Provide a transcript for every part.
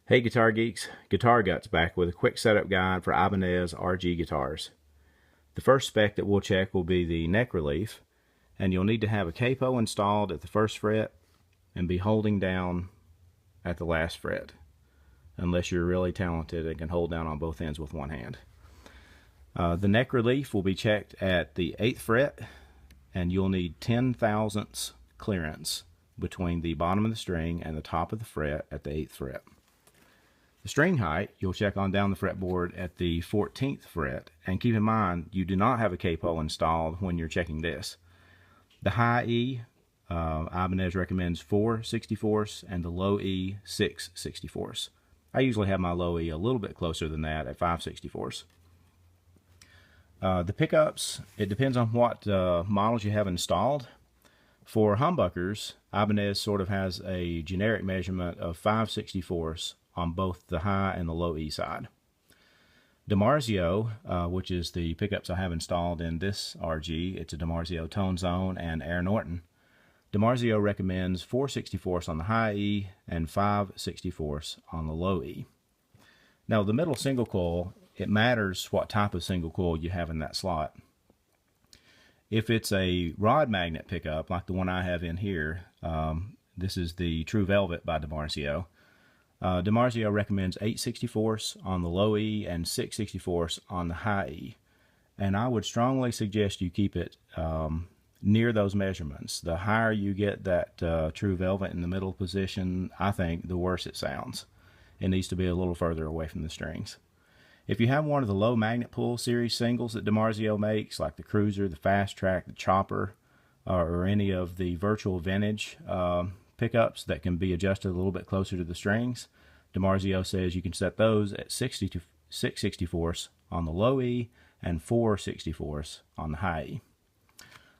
Hey Guitar Geeks, Guitar Guts back with a quick setup guide for Ibanez RG guitars. The first spec that we'll check will be the neck relief, and you'll need to have a capo installed at the first fret and be holding down at the last fret, unless you're really talented and can hold down on both ends with one hand. The neck relief will be checked at the 8th fret, and you'll need 10 thousandths clearance between the bottom of the string and the top of the fret at the 8th fret. The string height, you'll check on down the fretboard at the 14th fret, and keep in mind you do not have a capo installed when you're checking this. The high E, Ibanez recommends 4/64 and the low E 6/64. I usually have my low E a little bit closer than that at 5/64. The pickups, it depends on what models you have installed. For humbuckers, Ibanez sort of has a generic measurement of 5/64 on both the high and the low E side. DiMarzio, which is the pickups I have installed in this RG, it's a DiMarzio Tone Zone and Air Norton. DiMarzio recommends 4/64 on the high E and 5/64 on the low E. Now the middle single coil, it matters what type of single coil you have in that slot. If it's a rod magnet pickup like the one I have in here, this is the True Velvet by DiMarzio. DiMarzio recommends 8/64 on the low E and 6/64 on the high E. And I would strongly suggest you keep it near those measurements. The higher you get that True Velvet in the middle position, I think the worse it sounds. It needs to be a little further away from the strings. If you have one of the low magnet pull series singles that DiMarzio makes, like the Cruiser, the Fast Track, the Chopper, or any of the virtual vintage pickups that can be adjusted a little bit closer to the strings, DiMarzio says you can set those at 6/64 on the low E and 4/64 on the high E.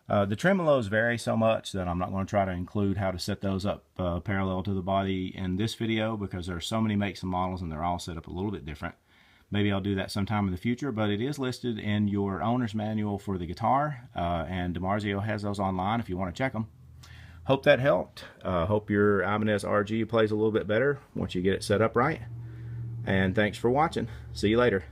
The tremolos vary so much that I'm not going to try to include how to set those up parallel to the body in this video, because there are so many makes and models and they're all set up a little bit different. Maybe I'll do that sometime in the future, but it is listed in your owner's manual for the guitar, and DiMarzio has those online if you want to check them. Hope that helped. Hope your Ibanez RG plays a little bit better once you get it set up right. And thanks for watching. See you later.